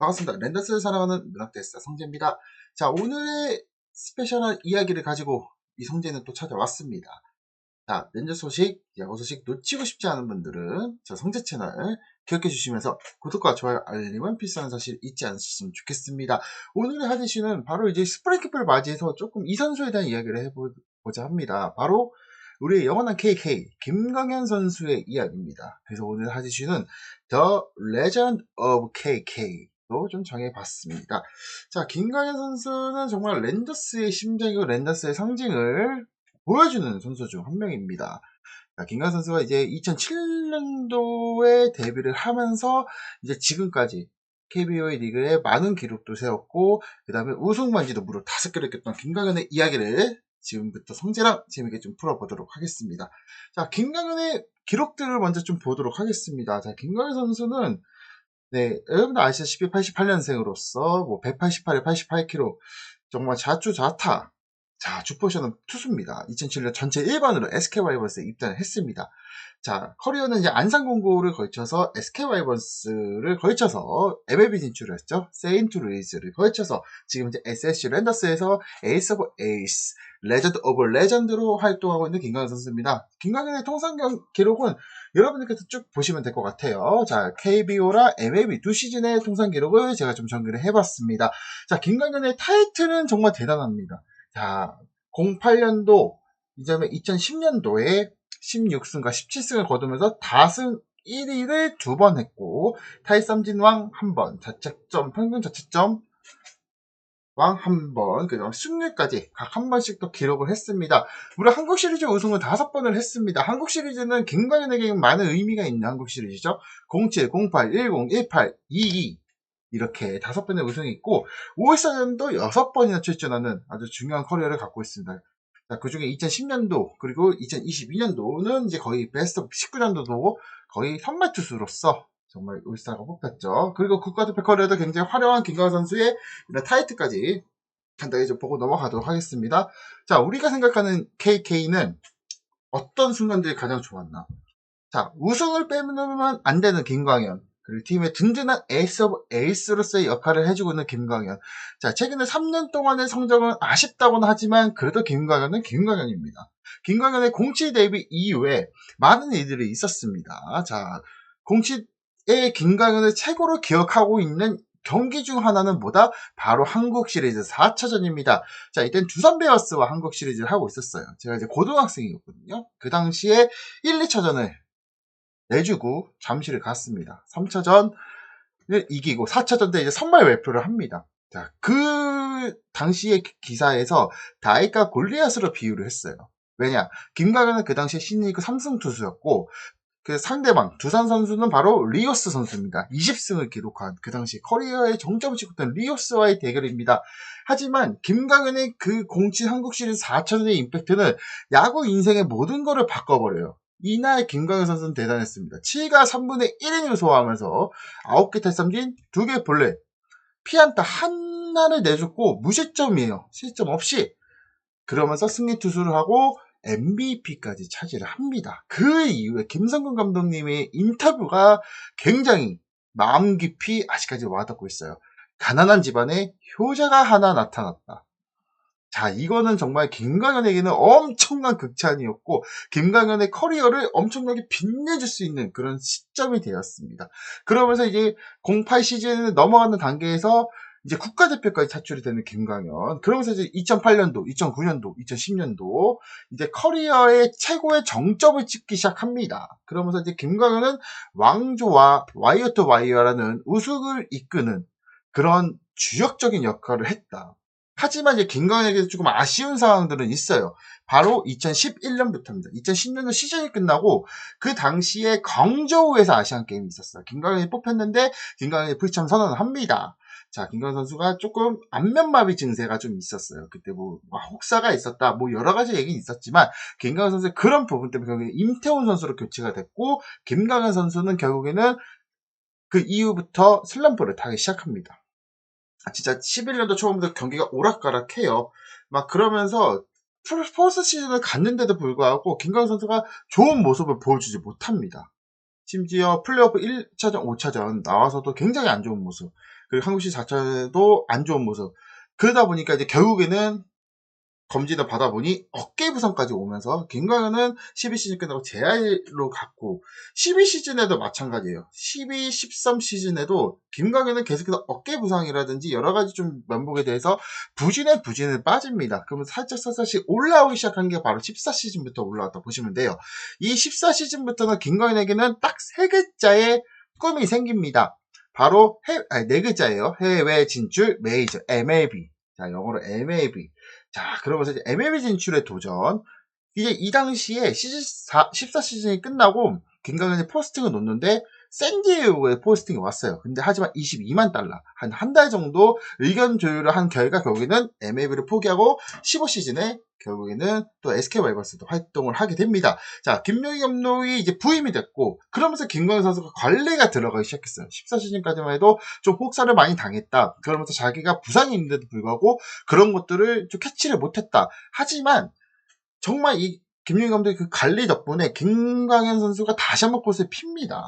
반갑습니다. 랜더스를 사랑하는 문학대스타 성재입니다. 자, 오늘의 스페셜한 이야기를 가지고 이 성재는 또 찾아왔습니다. 자, 랜저 소식, 야구 소식 놓치고 싶지 않은 분들은 저 성재 채널 기억해 주시면서 구독과 좋아요, 알림은 필수한 사실 잊지 않으셨으면 좋겠습니다. 오늘의 한 이슈는 바로 이제 스프링크플을 맞이해서 조금 이 선수에 대한 이야기를 해보자 합니다. 바로 우리의 영원한 KK 김광현 선수의 이야기입니다. 그래서 오늘 한 이슈는 The Legend of KK로 좀 정해봤습니다. 자, 김광현 선수는 정말 랜더스의 심장이고 랜더스의 상징을 보여주는 선수 중 한 명입니다. 김광현 선수가 이제 2007년도에 데뷔를 하면서 이제 지금까지 KBO의 리그에 많은 기록도 세웠고, 그 다음에 우승 반지도 무려 5개를 꼈던 김광현의 이야기를 지금부터 성재랑 재밌게 좀 풀어보도록 하겠습니다. 자, 김광현의 기록들을 먼저 좀 보도록 하겠습니다. 자, 김광현 선수는 네, 여러분들 아시다시피 88년생으로서 뭐 188에 88kg 정말 좌투좌타 주포션은 투수입니다. 2007년 전체 1번으로 SK 와이번스에 입단을 했습니다. 자, 커리어는 이제 안산공고를 걸쳐서 SK 와이번스를 걸쳐서 MLB 진출을 했죠. 세인트루이스를 걸쳐서 지금 이제 SSG 랜더스에서 에이스 오브 에이스, 레전드 오브 레전드로 활동하고 있는 김광현 선수입니다. 김광현의 통산 기록은 여러분들께서 쭉 보시면 될 것 같아요. 자, KBO랑 MLB 두 시즌의 통산 기록을 제가 좀 정리를 해봤습니다. 자, 김광현의 타이틀은 정말 대단합니다. 자, 08년도, 이점에 2010년도에 16승과 17승을 거두면서 다승 1위를 2번 했고, 타이삼진왕 1번, 자책점, 평균 자책점 왕 1번, 그 다음 승리까지 각 한 번씩 또 기록을 했습니다. 무려 한국 시리즈 우승을 5번을 했습니다. 한국 시리즈는 김광현에게 많은 의미가 있는 한국 시리즈죠. 07, 08, 10, 18, 22 이렇게 5번의 우승이 있고, 올스타전도 6번이나 출전하는 아주 중요한 커리어를 갖고 있습니다. 자, 그 중에 2010년도, 그리고 2022년도는 이제 거의 베스트 19년도도 거의 선발 투수로서 정말 올스타가 뽑혔죠. 그리고 국가대표 커리어도 굉장히 화려한 김광현 선수의 이런 타이틀까지 간단히 좀 보고 넘어가도록 하겠습니다. 자, 우리가 생각하는 KK는 어떤 순간들이 가장 좋았나? 자, 우승을 빼면 안 되는 김광현. 그리고 팀의 든든한 에이스 오브 에이스로서의 역할을 해주고 있는 김광현. 자, 최근에 3년 동안의 성적은 아쉽다고는 하지만 그래도 김광현은 김광현입니다. 김광현의 공치 데뷔 이후에 많은 일들이 있었습니다. 자, 공치의 김광현을 최고로 기억하고 있는 경기 중 하나는 뭐다? 바로 한국 시리즈 4차전입니다. 자, 이땐 두산 베어스와 한국 시리즈를 하고 있었어요. 제가 이제 고등학생이었거든요. 그 당시에 1, 2차전을 내주고 잠실을 갔습니다. 3차전을 이기고 4차전 때 이제 선발 발표를 합니다. 자, 그 당시의 기사에서 다이카 골리앗으로 비유를 했어요. 왜냐? 김광현은 그 당시에 신인리그 3승 투수였고, 그 상대방 두산 선수는 바로 리오스 선수입니다. 20승을 기록한 그 당시 커리어의 정점을 찍었던 리오스와의 대결입니다. 하지만 김광현의 그 공치 한국 시리즈 4차전의 임팩트는 야구 인생의 모든 것을 바꿔버려요. 이날 김광현 선수는 대단했습니다. 7과 3분의 1이닝을 소화하면서 9개 탈삼진, 2개 볼넷, 피안타 하나를 내줬고 무실점이에요. 실점 없이. 그러면서 승리 투수를 하고 MVP까지 차지를 합니다. 그 이후에 김성근 감독님의 인터뷰가 굉장히 마음 깊이 아직까지 와닿고 있어요. 가난한 집안에 효자가 하나 나타났다. 자, 이거는 정말 김광현에게는 엄청난 극찬이었고, 김광현의 커리어를 엄청나게 빛내줄 수 있는 그런 시점이 되었습니다. 그러면서 이제 08 시즌을 넘어가는 단계에서 이제 국가대표까지 차출이 되는 김광현. 그러면서 이제 2008년도, 2009년도, 2010년도 이제 커리어의 최고의 정점을 찍기 시작합니다. 그러면서 이제 김광현은 왕조와 와이어 투 와이어라는 우승을 이끄는 그런 주역적인 역할을 했다. 하지만 이제 김광현에게 조금 아쉬운 상황들은 있어요. 바로 2011년부터입니다. 2010년도 시즌이 끝나고 그 당시에 광저우에서 아시안 게임이 있었어요. 김광현이 뽑혔는데 김광현이 불참 선언을 합니다. 자, 김광현 선수가 조금 안면마비 증세가 좀 있었어요. 그때 뭐 혹사가 있었다, 뭐 여러 가지 얘기는 있었지만 김광현 선수의 그런 부분 때문에 결국에 임태훈 선수로 교체가 됐고, 김광현 선수는 결국에는 그 이후부터 슬럼프를 타기 시작합니다. 진짜 11년도 초반부터 경기가 오락가락해요. 막 그러면서 포스트 시즌을 갔는데도 불구하고 김광현 선수가 좋은 모습을 보여주지 못합니다. 심지어 플레이오프 1차전, 5차전 나와서도 굉장히 안 좋은 모습. 그리고 한국 시리즈 4차전에도 안 좋은 모습. 그러다 보니까 이제 결국에는 검진을 받아보니 어깨 부상까지 오면서 김광현은 12시즌 끝나고 재활로 갔고 12시즌에도 마찬가지예요. 12, 13 시즌에도 김광현은 계속해서 어깨 부상이라든지 여러 가지 좀 면목에 대해서 부진에 빠집니다. 그러면 살짝 올라오기 시작한 게 바로 14시즌부터 올라왔다 보시면 돼요. 이 14시즌부터는 김광현에게는 딱 세 글자의 꿈이 생깁니다. 바로 네 글자예요. 해외 진출 메이저 MLB. 자, 영어로 MLB. 자, 그러면서 이제 MLB 진출에 도전. 이제 이 당시에 시즌 14시즌이 끝나고 김광현이 포스팅을 놓는데 샌디에고에 포스팅이 왔어요. 근데 하지만 22만 달러, 한 달 정도 의견 조율을 한 결과 결국에는 MLB를 포기하고 15시즌에 결국에는 또 SK 와이번스도 활동을 하게 됩니다. 자, 김용희 감독이 이제 부임이 됐고 그러면서 김광현 선수가 관리가 들어가기 시작했어요. 14시즌까지만 해도 좀 혹사를 많이 당했다. 그러면서 자기가 부상이 있는데도 불구하고 그런 것들을 좀 캐치를 못했다. 하지만 정말 이 김용희 감독의 그 관리 덕분에 김광현 선수가 다시 한번 꽃을 핍니다.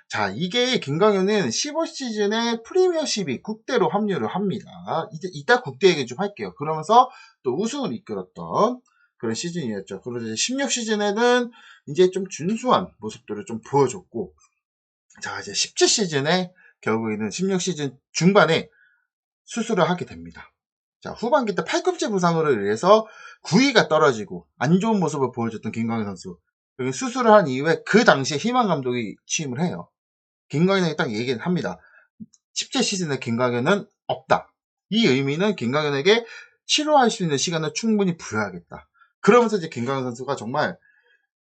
자, 이게 김광현은 15시즌에 프리미어십이 국대로 합류를 합니다. 이제 이따 국대 얘기 좀 할게요. 그러면서 또 우승을 이끌었던 그런 시즌이었죠. 그리고 이제 16시즌에는 이제 좀 준수한 모습들을 좀 보여줬고, 자, 이제 17시즌에 결국에는 16시즌 중반에 수술을 하게 됩니다. 자, 후반기 때 팔꿈치 부상으로 인해서 구위가 떨어지고 안 좋은 모습을 보여줬던 김광현 선수. 그리고 수술을 한 이후에 그 당시에 희망 감독이 취임을 해요. 김광현에게 딱 얘기를 합니다. 17시즌에 김광현은 없다. 이 의미는 김광현에게 치료할 수 있는 시간을 충분히 부여하겠다. 그러면서 이제 김광현 선수가 정말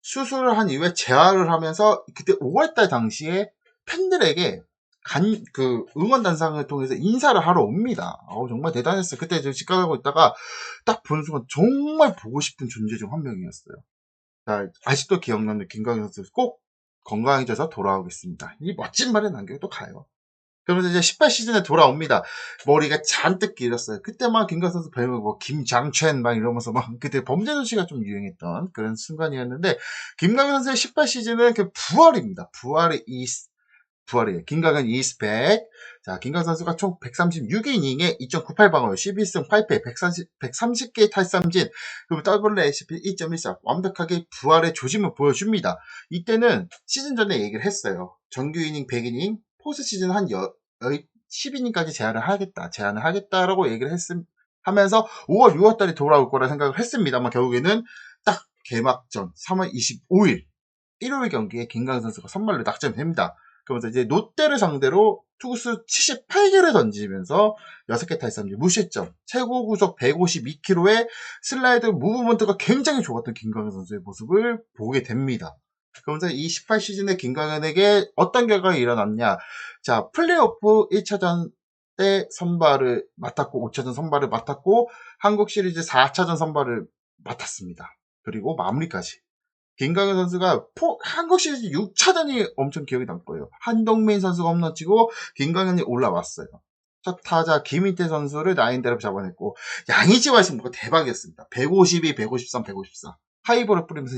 수술을 한 이후에 재활을 하면서 그때 5월달 당시에 팬들에게 응원 단상을 통해서 인사를 하러 옵니다. 정말 대단했어요. 그때 저 직관하고 있다가 딱 보는 순간 정말 보고 싶은 존재 중 한 명이었어요. 자, 아직도 기억나는 김광현 선수 꼭 건강해져서 돌아오겠습니다. 이 멋진 말을 남기고 또 가요. 그러면서 이제 18시즌에 돌아옵니다. 머리가 잔뜩 길었어요. 그때만 김광현 선수 별명 뭐 김장첸 막 이러면서 막 그때 범죄도시가 좀 유행했던 그런 순간이었는데 김광현 선수의 18시즌은 그 부활입니다. 부활이에요. 김광현 이스펙. 자, 김광현 선수가 총 136이닝에 2.98방어율, 12승 8패, 130개의 탈삼진, 그리고 WHP 2.14. 완벽하게 부활의 조짐을 보여줍니다. 이때는 시즌 전에 얘기를 했어요. 정규 이닝 100이닝, 포스트 시즌 한 10이닝까지 제한을 하겠다라고 얘기를 하면서 5월, 6월 달에 돌아올 거라 생각을 했습니다만 결국에는 딱 개막전 3월 25일 일요일 경기에 김광현 선수가 선발로 낙점이 됩니다. 그러면서 이제 롯데를 상대로 투구수 78개를 던지면서 6개 탈삼진 무실점, 최고 구속 152km의 슬라이드 무브먼트가 굉장히 좋았던 김광현 선수의 모습을 보게 됩니다. 그러면서 이 18시즌의 김광현에게 어떤 결과가 일어났냐. 자, 플레이오프 1차전 때 선발을 맡았고 5차전 선발을 맡았고 한국 시리즈 4차전 선발을 맡았습니다. 그리고 마무리까지. 김광현 선수가 한국 시리즈 6차전이 엄청 기억에 남고요. 한동민 선수가 홈런 치고 김광현이 올라왔어요. 첫 타자 김인태 선수를 9드랍 잡아냈고 양의지와의 승부가 대박이었습니다. 152, 153, 154 하이볼을 뿌리면서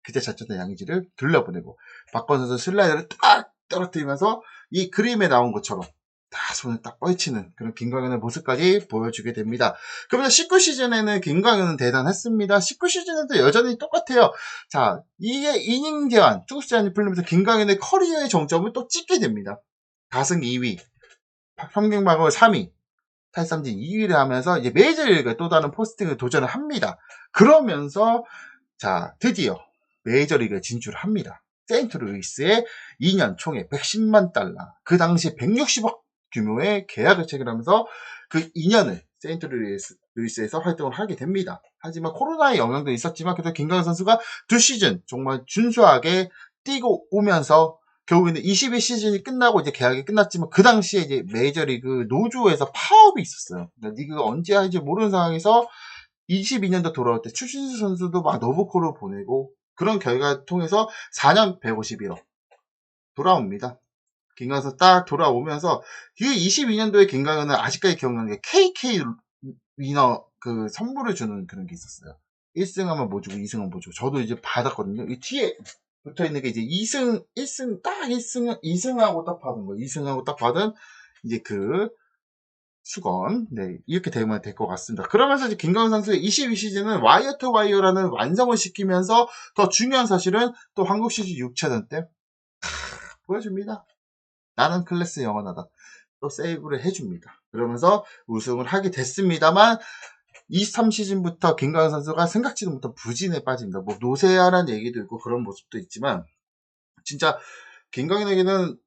그때 잤던 양의지를 들려보내고 박건 선수 슬라이더를 딱 떨어뜨리면서 이 그림에 나온 것처럼 다 손을 딱 뻘치는 그런 김광현의 모습까지 보여주게 됩니다. 그러면서 19시즌에는 김광현은 대단했습니다. 19시즌에도 여전히 똑같아요. 자, 이게 이닝 제한, 투구수 제한이 풀리면서 김광현의 커리어의 정점을 또 찍게 됩니다. 다승 2위, 평균 방어율 3위, 탈삼진 2위를 하면서 이제 메이저리그에 또 다른 포스팅을 도전을 합니다. 그러면서 자, 드디어 메이저리그에 진출을 합니다. 세인트루이스의 2년 총액 110만 달러, 그 당시 160억 규모의 계약을 체결하면서 그 2년을 세인트루이스에서 활동을 하게 됩니다. 하지만 코로나의 영향도 있었지만 그래도 김광현 선수가 2시즌 정말 준수하게 뛰고 오면서 결국에는 22시즌이 끝나고 이제 계약이 끝났지만 그 당시에 이제 메이저리그 노조에서 파업이 있었어요. 그러니까 리그가 언제 할지 모르는 상황에서 22년도 돌아올 때 추신수 선수도 막 노브콜을 보내고 그런 결과를 통해서 4년 151억 돌아옵니다. 김광현 딱 돌아오면서 이 22년도에 김광현은 아직까지 기억나는 게 KK 위너 그 선물을 주는 그런 게 있었어요. 1승하면 뭐 주고 2승하면 뭐 주고 저도 이제 받았거든요. 이 뒤에 붙어 있는 게 이제 2승, 1승, 딱 2승하고 딱 받은 거. 2승하고 딱 받은 이제 그 수건. 네, 이렇게 되면 될 것 같습니다. 그러면서 이제 김강현 선수의 22시즌은 와이어 투 와이어라는 완성을 시키면서 더 중요한 사실은 또 한국 시즌 6차전 때 보여줍니다. 나는 클래스 영원하다. 또 세이브를 해줍니다. 그러면서 우승을 하게 됐습니다만 23시즌부터 김강현 선수가 생각지도 못한 부진에 빠집니다. 뭐 노쇠하라는 얘기도 있고 그런 모습도 있지만 진짜 김강현에게는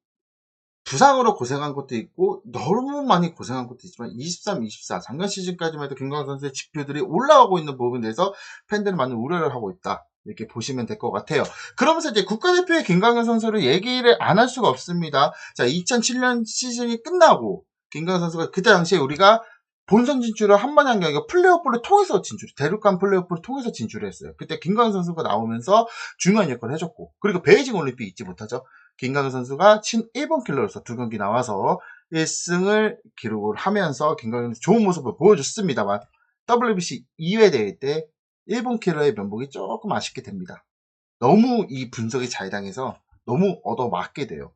부상으로 고생한 것도 있고 너무 많이 고생한 것도 있지만 23, 24 작년 시즌까지만 해도 김강현 선수의 지표들이 올라가고 있는 부분에 대해서 팬들은 많은 우려를 하고 있다. 이렇게 보시면 될 것 같아요. 그러면서 이제 국가대표의 김강현 선수를 얘기를 안 할 수가 없습니다. 자, 2007년 시즌이 끝나고 김강현 선수가 그때 당시에 우리가 본선 진출을 한 번에 한 게 아니라 플레이오프를 통해서 대륙간 플레이오프를 통해서 진출을 했어요. 그때 김강현 선수가 나오면서 중요한 역할을 해줬고, 그리고 베이징 올림픽 잊지 못하죠. 김강현 선수가 친 1번 킬러로서 2경기 나와서 1승을 기록을 하면서 김강현이 좋은 모습을 보여줬습니다만 WBC 2회 대회 때 일본 킬러의 면목이 조금 아쉽게 됩니다. 너무 이 분석이 잘 당해서 너무 얻어맞게 돼요.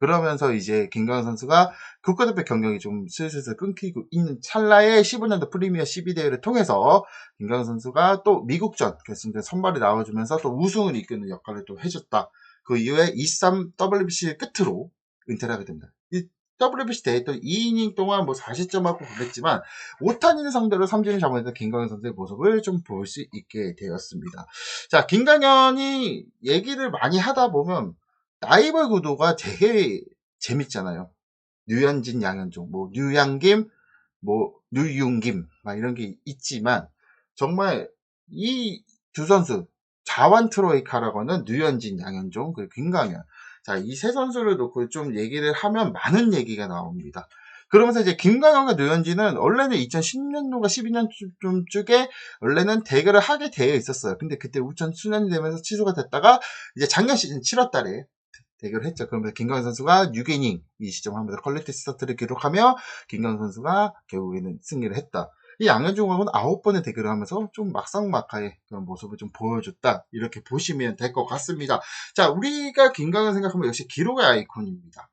그러면서 이제 김강현 선수가 국가대표 경력이 좀 슬슬 끊기고 있는 찰나에 15년도 프리미어 12대회를 통해서 김강현 선수가 또 미국전 결승전 선발에 나와주면서 또 우승을 이끄는 역할을 또 해줬다. 그 이후에 23 WBC 끝으로 은퇴를 하게 됩니다. 이 WBC 대회 또 2이닝 동안 뭐 40점하고 그랬지만 오타니를 상대로 3진을 잡아내던 김강현 선수의 모습을 좀 볼 수 있게 되었습니다. 자, 김강현이 얘기를 많이 하다 보면 라이벌 구도가 되게 재밌잖아요. 류현진, 양현종, 뭐 류양김, 뭐 류윤김 막 이런 게 있지만 정말 이 두 선수 자완 트로이카라고 하는 류현진, 양현종, 그리고 김강현. 자, 이 세 선수를 놓고 좀 얘기를 하면 많은 얘기가 나옵니다. 그러면서 이제 김강현과 류현진은 원래는 2010년도가 12년쯤 쪽에 원래는 대결을 하게 되어 있었어요. 근데 그때 우천 수년이 되면서 취소가 됐다가 이제 작년 시즌 7월 달에 대결을 했죠. 그러면서 김강현 선수가 6이닝 이 시점 하면서 퀄리티 스타트를 기록하며 김강현 선수가 결국에는 승리를 했다. 이 양현종하고는 9번의 대결을 하면서 좀 막상막하의 그런 모습을 좀 보여줬다. 이렇게 보시면 될 것 같습니다. 자, 우리가 김강현 생각하면 역시 기록의 아이콘입니다.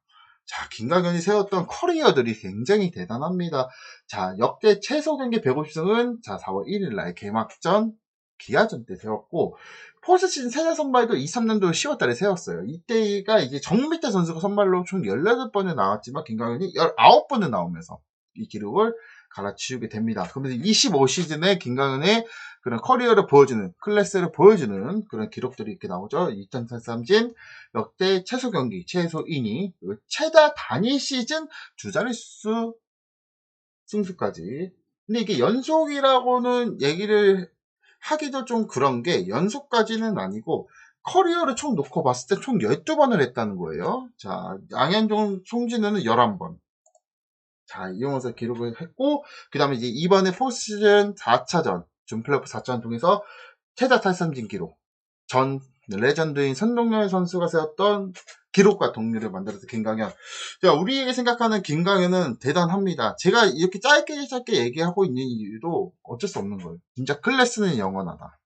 자, 김강현이 세웠던 커리어들이 굉장히 대단합니다. 자, 역대 최소 경기 150승은 자, 4월 1일 날 개막전 기아전 때 세웠고 포스트 시즌 세자 선발도 23년도 10월 달에 세웠어요. 이때가 이제 정미태 선수가 선발로 총 18번에 나왔지만 김강현이 19번에 나오면서 이 기록을 갈아치우게 됩니다. 그러면서 25시즌에 김강현의 그런 커리어를 보여주는, 클래스를 보여주는 그런 기록들이 이렇게 나오죠. 2003진 역대 최소 경기, 최소 이닝, 최다 단일 시즌 두 자릿수 승수까지. 근데 이게 연속이라고는 얘기를 하기도 좀 그런 게 연속까지는 아니고 커리어를 총 놓고 봤을 때 총 12번을 했다는 거예요. 자, 양현종, 송진우는 11번. 자, 이용해서 기록을 했고, 그 다음에 이제 이번에 포스시즌 4차전, 준플레이오프 4차전 통해서 최다 탈삼진 기록. 전 레전드인 선동열 선수가 세웠던 기록과 동률을 만들어서 김강현. 자, 우리에게 생각하는 김강현은 대단합니다. 제가 이렇게 짧게 얘기하고 있는 이유도 어쩔 수 없는 거예요. 진짜 클래스는 영원하다.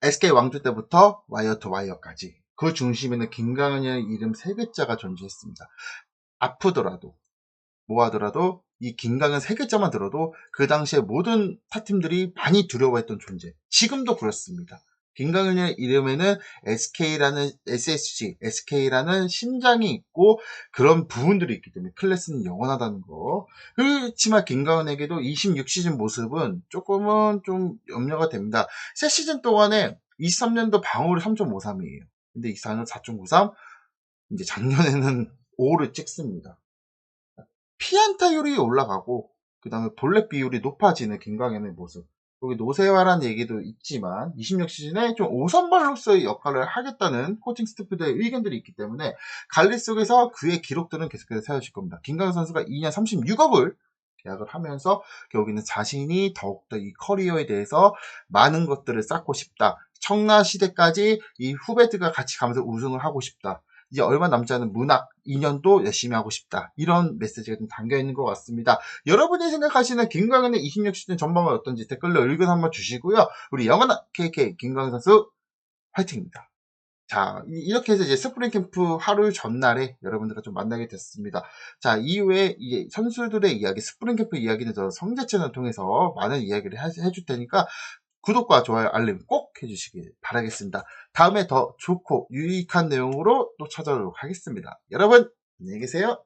SK 왕조 때부터 와이어 투 와이어까지 그 중심에는 김강현의 이름 3글자가 존재했습니다. 아프더라도 뭐 하더라도 이 김강현 3글자만 들어도 그 당시에 모든 타팀들이 많이 두려워했던 존재. 지금도 그렇습니다. 김강현의 이름에는 SK라는 SSG, SK라는 심장이 있고 그런 부분들이 있기 때문에 클래스는 영원하다는 거. 그렇지만 김강현에게도 26시즌 모습은 조금은 좀 염려가 됩니다. 새 시즌 동안에 23년도 방어율이 3.53이에요. 근데 24년 4.93, 이제 작년에는 5를 찍습니다. 피안타율이 올라가고 그 다음에 볼넷 비율이 높아지는 김강현의 모습. 여기 노세화라는 얘기도 있지만 26 시즌에 좀 5선발로서의 역할을 하겠다는 코칭 스태프들의 의견들이 있기 때문에 관리 속에서 그의 기록들은 계속해서 세워질 겁니다. 김강현 선수가 2년 36억을 계약을 하면서 결국에는 자신이 더욱더 이 커리어에 대해서 많은 것들을 쌓고 싶다. 청라 시대까지 이 후배들과 같이 가면서 우승을 하고 싶다. 이제 얼마 남지 않은 문학 2년도 열심히 하고 싶다. 이런 메시지가 좀 담겨있는 것 같습니다. 여러분이 생각하시는 김강현의 26시즌 전망은 어떤지 댓글로 의견 한번 주시고요. 우리 영원한 KK 김강현 선수 화이팅입니다. 자, 이렇게 해서 이제 스프링 캠프 하루 전날에 여러분들과 좀 만나게 됐습니다. 자, 이후에 이제 선수들의 이야기, 스프링 캠프 이야기는 저 성재 채널 통해서 많은 이야기를 해줄 테니까 구독과 좋아요, 알림 꼭 해주시길 바라겠습니다. 다음에 더 좋고 유익한 내용으로 또 찾아오도록 하겠습니다. 여러분, 안녕히 계세요.